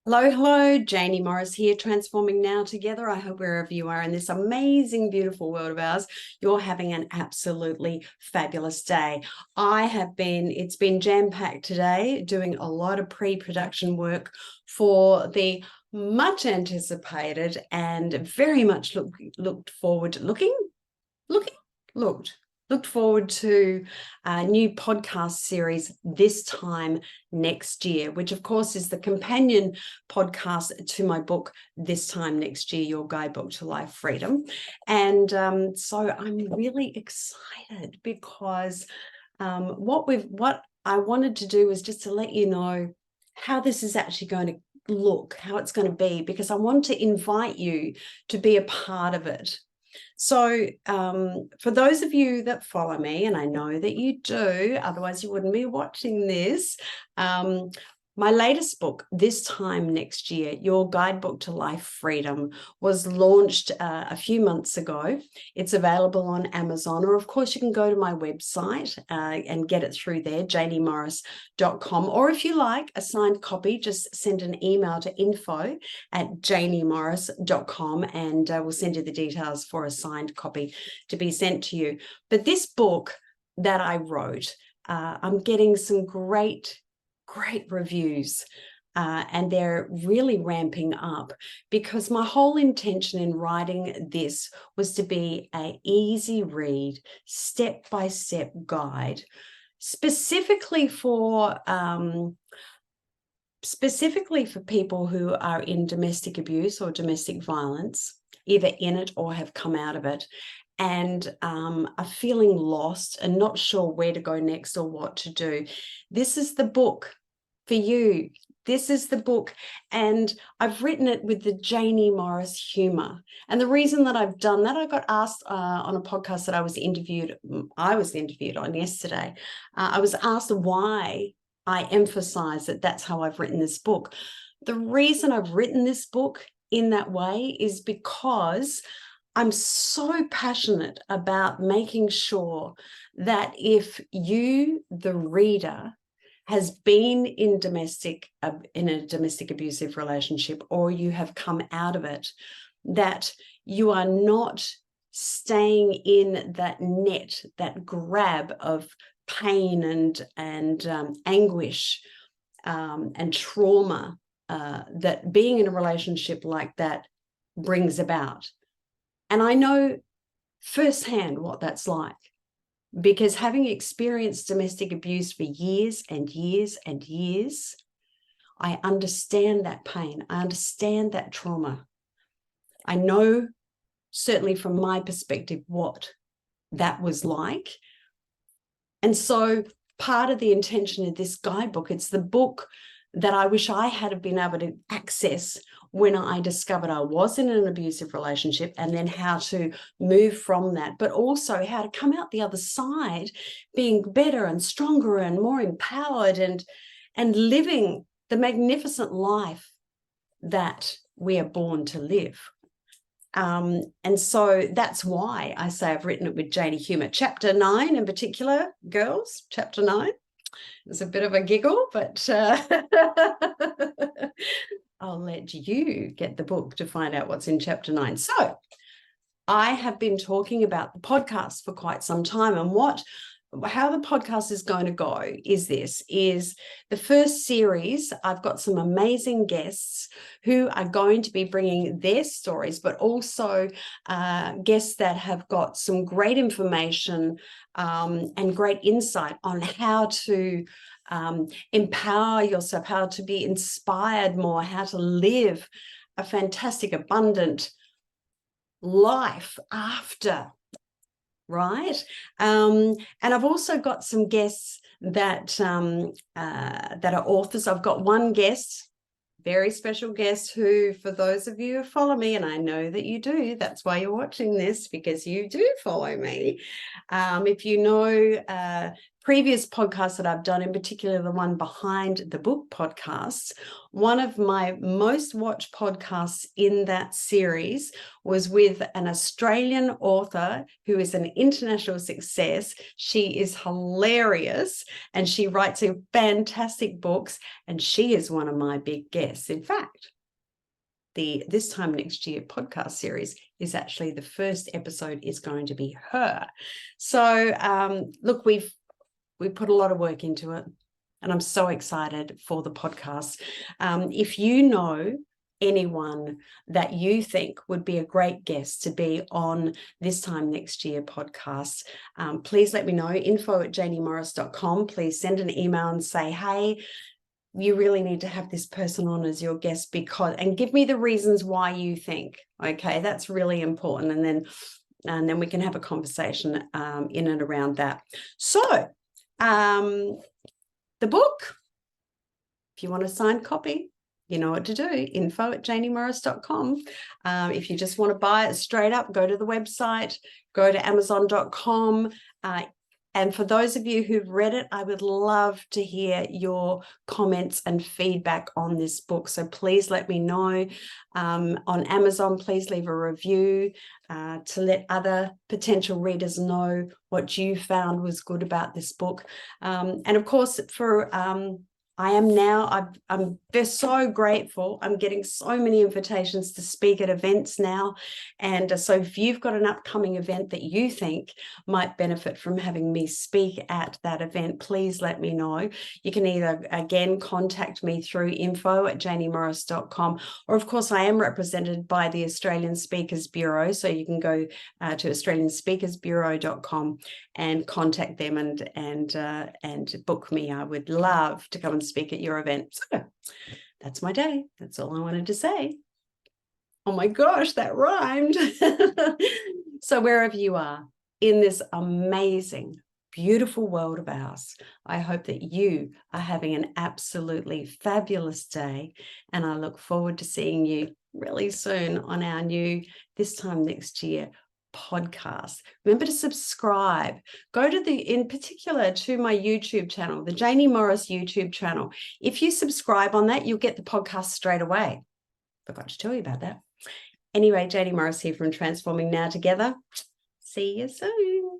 Hello, hello, Janie Morris here, Transforming Now Together. I hope wherever you are in this amazing, beautiful world of ours, you're having an absolutely fabulous day. It's been jam-packed today, doing a lot of pre-production work for the much anticipated and very much looked forward to a new podcast series this time next year, which of course is the companion podcast to my book This Time Next Year, Your Guidebook to Life Freedom. And so I'm really excited because what I wanted to do was just to let you know how this is actually going to look, how it's going to be, because I want to invite you to be a part of it. So for those of you that follow me, and I know that you do, otherwise you wouldn't be watching this, my latest book, This Time Next Year, Your Guidebook to Life Freedom, was launched a few months ago. It's available on Amazon, or of course you can go to my website and get it through there, janiemorris.com. Or if you like a signed copy, just send an email to info@janiemorris.com and we'll send you the details for a signed copy to be sent to you. But this book that I wrote, I'm getting some great reviews and they're really ramping up, because my whole intention in writing this was to be an easy read, step-by-step guide, specifically for people who are in domestic abuse or domestic violence, either in it or have come out of it, and are feeling lost and not sure where to go next or what to do. This is the book for you. This is the book, and I've written it with the Janie Morris humor. And the reason that I've done that, I got asked on a podcast that I was interviewed on yesterday. I was asked why I emphasize that that's how I've written this book. The reason I've written this book in that way is because I'm so passionate about making sure that if you, the reader, has been in a domestic abusive relationship, or you have come out of it, that you are not staying in that net, that grab of pain and anguish and trauma that being in a relationship like that brings about. And I know firsthand what that's like, because having experienced domestic abuse for years and years and years, I understand that pain. I understand that trauma. I know, certainly from my perspective, what that was like. And so part of the intention of this guidebook, it's the book that I wish I had been able to access when I discovered I was in an abusive relationship, and then how to move from that, but also how to come out the other side being better and stronger and more empowered and living the magnificent life that we are born to live. And so that's why I say I've written it with Janie humor. Chapter 9 in particular, girls, chapter 9. It's a bit of a giggle, but I'll let you get the book to find out what's in chapter 9. So I have been talking about the podcast for quite some time, and how the podcast is going to go is the first series. I've got some amazing guests who are going to be bringing their stories, but also guests that have got some great information and great insight on how to empower yourself, how to be inspired more, how to live a fantastic, abundant life after. Right. And I've also got some guests that are authors. I've got one guest, very special guest, who, for those of you who follow me, and I know that you do, that's why you're watching this, because you do follow me. If you know previous podcasts that I've done, in particular the one behind the book podcasts, one of my most watched podcasts in that series was with an Australian author who is an international success. She is hilarious and she writes fantastic books, and she is one of my big guests. In fact, the This Time Next Year podcast series is actually the first episode is going to be her. So look, we put a lot of work into it, and I'm so excited for the podcast. If you know anyone that you think would be a great guest to be on This Time Next Year podcast, please let me know. info@janiemorris.com. Please send an email and say, hey, you really need to have this person on as your guest, and give me the reasons why you think. Okay, that's really important. And then we can have a conversation in and around that. So the book, if you want a signed copy, you know what to do. info@janiemorris.com. If you just want to buy it straight up, go to the website, go to amazon.com. And for those of you who've read it, I would love to hear your comments and feedback on this book. So please let me know. On Amazon, please leave a review to let other potential readers know what you found was good about this book. And of course, I'm so grateful. I'm getting so many invitations to speak at events now. And so if you've got an upcoming event that you think might benefit from having me speak at that event, please let me know. You can either, again, contact me through info@janiemorris.com, or of course, I am represented by the Australian Speakers Bureau. So you can go to australianspeakersbureau.com and contact them and book me. I would love to come and speak at your event. So that's my day. That's all I wanted to say. Oh my gosh, that rhymed. So wherever you are in this amazing, beautiful world of ours, I hope that you are having an absolutely fabulous day. And I look forward to seeing you really soon on our new This Time Next Year podcast. Remember to subscribe. Go to in particular to my YouTube channel, the Janie Morris YouTube channel. If you subscribe on that, you'll get the podcast straight away. Forgot to tell you about that. Anyway, Janie Morris here from Transforming Now Together. See you soon.